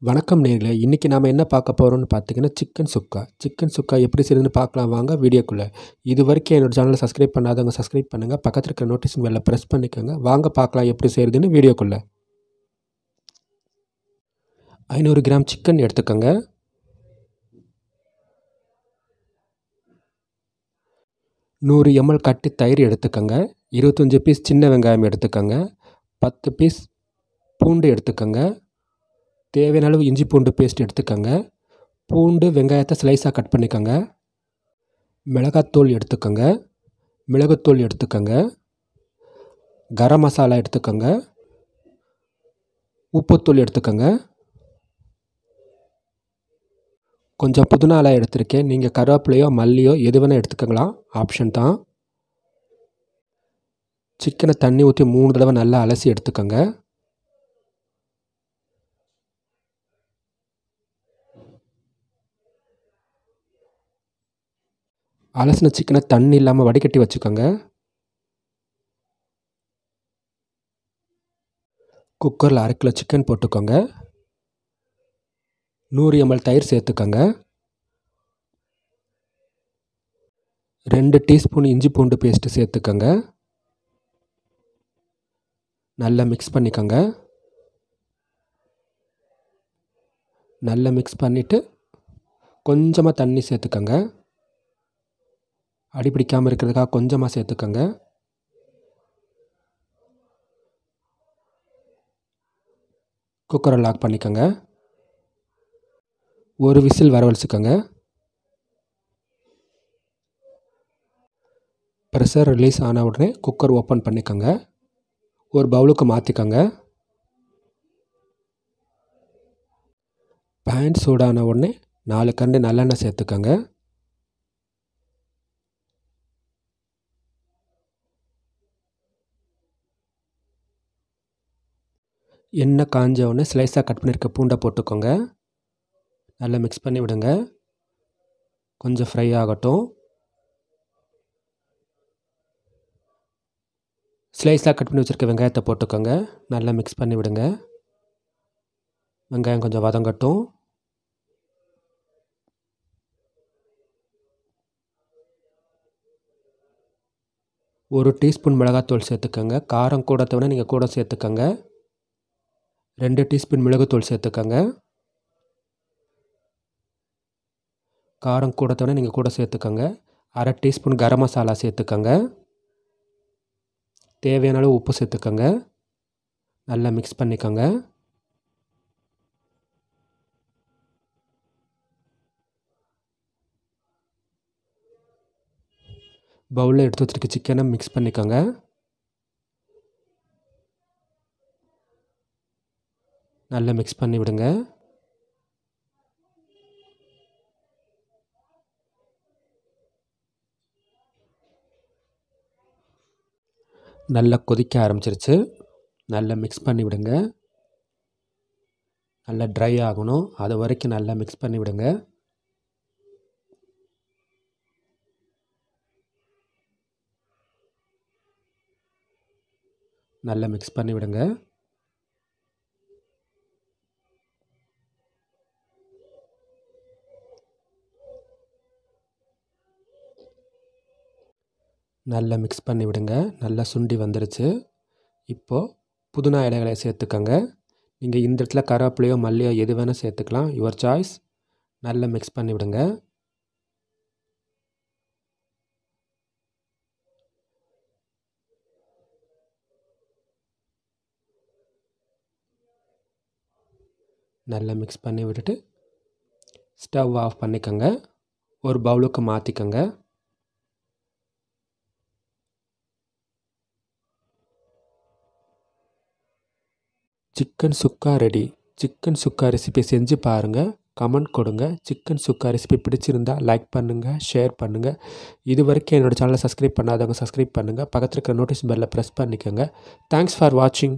வணக்கம் நேயர்களே, இன்றைக்கி நாம் என்ன பார்க்க போகிறோம்னு பார்த்தீங்கன்னா சிக்கன் சுக்கா. சிக்கன் சுக்கா எப்படி செய்யுதுன்னு பார்க்கலாம் வாங்க வீடியோக்குள்ளே. இது வரைக்கும் என்னோடய சேனலை சப்ஸ்கிரைப் பண்ணாதவங்க சப்ஸ்கிரைப் பண்ணுங்கள். பக்கத்தில் இருக்கிற நோட்டிஃபிகேஷன் பெல்லை ப்ரெஸ் பண்ணிக்கோங்க. வாங்க பார்க்கலாம் எப்படி செய்கிறதுன்னு வீடியோக்குள்ளே. 500 கிராம் சிக்கன் எடுத்துக்கோங்க. 100 ml கட்டி தயிர் எடுத்துக்கோங்க. 25 பீஸ் சின்ன வெங்காயம் எடுத்துக்கோங்க. 10 பீஸ் பூண்டு எடுத்துக்கோங்க. தேவையான அளவு இஞ்சி பூண்டு பேஸ்ட் எடுத்துக்கோங்க. பூண்டு வெங்காயத்தை ஸ்லைஸாக கட் பண்ணிக்கோங்க. மிளகாத்தூள் எடுத்துக்கோங்க. மிளகுத்தூள் எடுத்துக்கோங்க. கரம் மசாலா எடுத்துக்கோங்க. உப்புத்தூள் எடுத்துக்கோங்க. கொஞ்சம் புதினா இலை எடுத்திருக்கேன். நீங்கள் கருவேப்பிலையோ மல்லியோ எது வேணால் எடுத்துக்கோங்களா, ஆப்ஷன் தான். சிக்கனை தண்ணி ஊற்றி 3 தடவை நல்லா அலசி எடுத்துக்கோங்க. அலசின சிக்கனை தண்ணி இல்லாமல் வடிகட்டி வச்சுக்கோங்க. குக்கரில் 1/2 கிலோ சிக்கன் போட்டுக்கோங்க. 100 ml தயிர் சேர்த்துக்கோங்க. 2 டீஸ்பூன் இஞ்சி பூண்டு பேஸ்ட்டு சேர்த்துக்கோங்க. நல்லா மிக்ஸ் பண்ணிக்கோங்க. நல்லா மிக்ஸ் பண்ணிவிட்டு கொஞ்சமாக தண்ணி சேர்த்துக்கோங்க. அடி பிடிக்காமல் இருக்கிறதுக்காக கொஞ்சமாக சேர்த்துக்கோங்க. குக்கரை லாக் பண்ணிக்கோங்க. ஒரு விசில் வர வச்சுக்கோங்க. ப்ரெஷர் ரிலீஸ் ஆன உடனே குக்கர் ஓப்பன் பண்ணிக்கோங்க. ஒரு பவுலுக்கு மாற்றிக்கோங்க. பேன் சூடான உடனே 4 கரண்டி நல்லெண்ணெய் சேர்த்துக்கோங்க. எண்ணெய் காஞ்ச உடனே ஸ்லைஸாக கட் பண்ணியிருக்க பூண்டை போட்டுக்கோங்க. நல்லா மிக்ஸ் பண்ணி விடுங்க. கொஞ்சம் ஃப்ரை ஆகட்டும். ஸ்லைஸாக கட் பண்ணி வச்சுருக்க வெங்காயத்தை போட்டுக்கோங்க. நல்லா மிக்ஸ் பண்ணி விடுங்க. வெங்காயம் கொஞ்சம் வதங்கட்டும். ஒரு டீஸ்பூன் மிளகாத்தூள் சேர்த்துக்கோங்க. காரம் கூட தேவைன்னா நீங்கள் கூட சேர்த்துக்கோங்க. 2 டீஸ்பூன் மிளகுத்தூள் சேர்த்துக்கோங்க. காரம் கூட தேவைன்னா நீங்கள் கூட சேர்த்துக்கோங்க. 1/2 டீஸ்பூன் கரம் மசாலா சேர்த்துக்கோங்க. தேவையான அளவு உப்பு சேர்த்துக்கோங்க. நல்லா மிக்ஸ் பண்ணிக்கோங்க. பவுலில் எடுத்து வச்சுருக்க சிக்கனை மிக்ஸ் பண்ணிக்கோங்க. நல்லா மிக்ஸ் பண்ணி விடுங்க. நல்லா கொதிக்க ஆரம்பிச்சிருச்சு. நல்லா மிக்ஸ் பண்ணி விடுங்க. நல்லா ட்ரை ஆகணும். அது வரைக்கும் நல்லா மிக்ஸ் பண்ணி விடுங்க. நல்லா மிக்ஸ் பண்ணி விடுங்க. நல்லா மிக்ஸ் பண்ணி விடுங்க. நல்லா சுண்டி வந்துருச்சு. இப்போது புதினா இலைகளை சேர்த்துக்கோங்க. நீங்கள் இந்த இடத்துல கருவேப்பிலையோ மல்லியோ எது வேணால் சேர்த்துக்கலாம், யுவர் சாய்ஸ். நல்லா மிக்ஸ் பண்ணி விடுங்க. நல்லா மிக்ஸ் பண்ணி விட்டுட்டு ஸ்டவ் ஆஃப் பண்ணிக்கோங்க. ஒரு பவுலுக்கு மாற்றிக்கோங்க. சிக்கன் சுக்கா ரெடி. சிக்கன் சுக்கா ரெசிபி செஞ்சு பாருங்கள். கமெண்ட் கொடுங்க. சிக்கன் சுக்கா ரெசிபி பிடிச்சிருந்தால் லைக் பண்ணுங்கள், ஷேர் பண்ணுங்கள். இது வரைக்கும் என்னோடய சேனலை சப்ஸ்கிரைப் பண்ணாதவங்க சப்ஸ்கிரைப் பண்ணுங்கள். பக்கத்தில் இருக்கிற நோட்டிஃபிகேஷன் பெல்லை ப்ரெஸ் பண்ணிக்கோங்க. தேங்க்ஸ் ஃபார் வாட்சிங்.